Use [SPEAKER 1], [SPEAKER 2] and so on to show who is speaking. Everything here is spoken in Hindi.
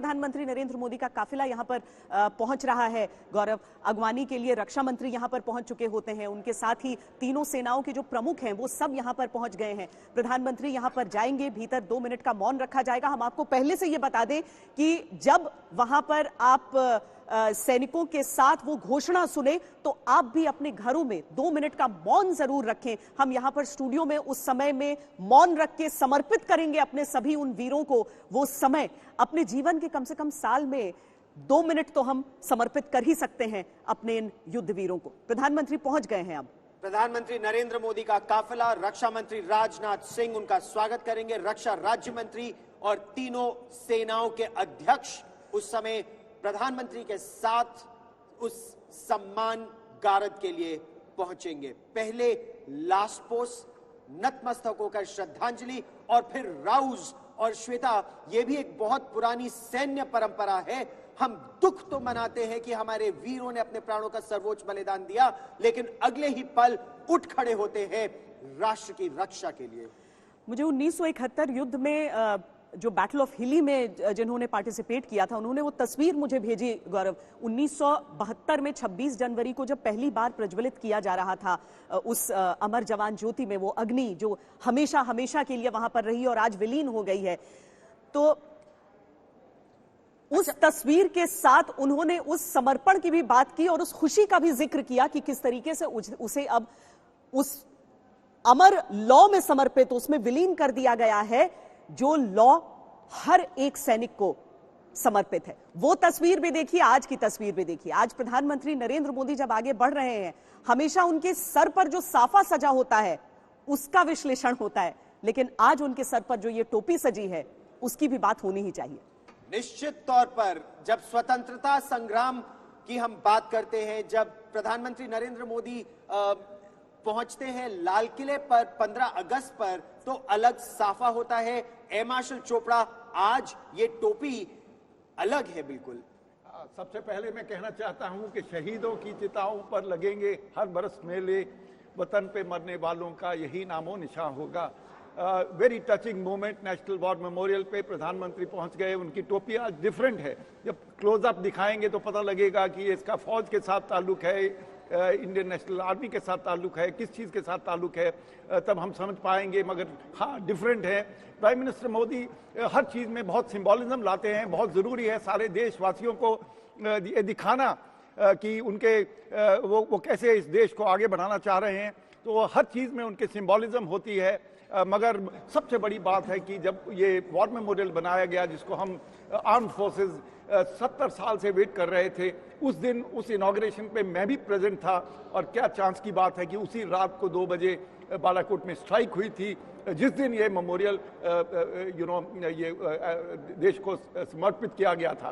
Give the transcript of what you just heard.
[SPEAKER 1] प्रधानमंत्री नरेंद्र मोदी का काफिला यहां पर पहुंच रहा है। गौरव, अगवानी के लिए रक्षा मंत्री यहां पर पहुंच चुके होते हैं, उनके साथ ही तीनों सेनाओं के जो प्रमुख हैं वो सब यहां पर पहुंच गए हैं। प्रधानमंत्री यहां पर जाएंगे, भीतर 2 मिनट का मौन रखा जाएगा। हम आपको पहले से ये बता दें कि जब वहां पर आप सैनिकों के साथ वो घोषणा सुने तो आप भी अपने घरों में 2 मिनट का मौन जरूर रखें। हम यहां पर स्टूडियो में उस समय में मौन रख के समर्पित करेंगे अपने सभी उन वीरों को। वो समय अपने जीवन के कम से कम साल में 2 मिनट तो हम समर्पित कर ही सकते हैं अपने इन युद्ध वीरों को। प्रधानमंत्री पहुंच गए हैं। अब
[SPEAKER 2] प्रधानमंत्री नरेंद्र मोदी का काफिला, रक्षा मंत्री राजनाथ सिंह उनका स्वागत करेंगे, रक्षा राज्य मंत्री और तीनों सेनाओं के अध्यक्ष उस समय प्रधानमंत्री के साथ उस सम्मान गारद के लिए पहुंचेंगे। पहले लास्पोस, नतमस्तक होकर श्रद्धांजलि और फिर राउज और श्वेता। यह भी एक बहुत पुरानी सैन्य परंपरा है। हम दुख तो मनाते हैं कि हमारे वीरों ने अपने प्राणों का सर्वोच्च बलिदान दिया, लेकिन अगले ही पल उठ खड़े होते हैं राष्ट्र की रक्षा के लिए।
[SPEAKER 1] मुझे 1971 युद्ध में जो बैटल ऑफ हिली में जिन्होंने पार्टिसिपेट किया था, उन्होंने वो तस्वीर मुझे भेजी गौरव। 1972 में 26 जनवरी को जब पहली बार प्रज्वलित किया जा रहा था उस अमर जवान ज्योति में, वो अग्नि जो हमेशा हमेशा के लिए वहां पर रही और आज विलीन हो गई है, तो उस तस्वीर के साथ उन्होंने उस समर्पण की भी बात की और उस खुशी का भी जिक्र किया कि किस तरीके से उसे अब उस अमर लॉ में समर्पित, उसमें विलीन कर दिया गया है जो लॉ हर एक सैनिक को समर्पित है। वो तस्वीर भी देखिए, आज की तस्वीर भी देखिए। आज प्रधानमंत्री नरेंद्र मोदी जब आगे बढ़ रहे हैं, हमेशा उनके सर पर जो साफा सजा होता है उसका विश्लेषण होता है, लेकिन आज उनके सर पर जो ये टोपी सजी है उसकी भी बात होनी ही चाहिए।
[SPEAKER 2] निश्चित तौर पर जब स्वतंत्रता संग्राम की हम बात करते हैं, जब प्रधानमंत्री नरेंद्र मोदी पहुंचते हैं लाल किले पर 15 अगस्त पर, तो अलग साफा होता है। एयर मार्शल चोपड़ा, आज ये टोपी अलग है बिल्कुल।
[SPEAKER 3] सबसे पहले मैं कहना चाहता हूं कि शहीदों की चिताओं पर लगेंगे हर बरस मेले, वतन पे मरने वालों का यही नामो निशान होगा। Very touching moment. National war memorial पे प्रधानमंत्री पहुंच गए, उनकी टोपी आज डिफरेंट है। जब क्लोजअप दिखाएंगे तो पता लगेगा कि इसका फौज के साथ ताल्लुक है, इंडियन नेशनल आर्मी के साथ ताल्लुक है, किस चीज़ के साथ ताल्लुक है, तब हम समझ पाएंगे। मगर हाँ, डिफरेंट है। प्राइम मिनिस्टर मोदी हर चीज़ में बहुत सिंबॉलिज्म लाते हैं। बहुत ज़रूरी है सारे देशवासियों को ये दिखाना कि उनके वो कैसे इस देश को आगे बढ़ाना चाह रहे हैं, तो हर चीज़ में उनके सिंबॉलिज्म होती है। मगर सबसे बड़ी बात है कि जब ये वॉर मेमोरियल बनाया गया, जिसको हम आर्म्ड फोर्सेस 70 साल से वेट कर रहे थे, उस दिन उस इनॉग्रेशन पे मैं भी प्रेजेंट था। और क्या चांस की बात है कि उसी रात को 2 बजे बालाकोट में स्ट्राइक हुई थी, जिस दिन ये मेमोरियल ये देश को समर्पित किया गया था।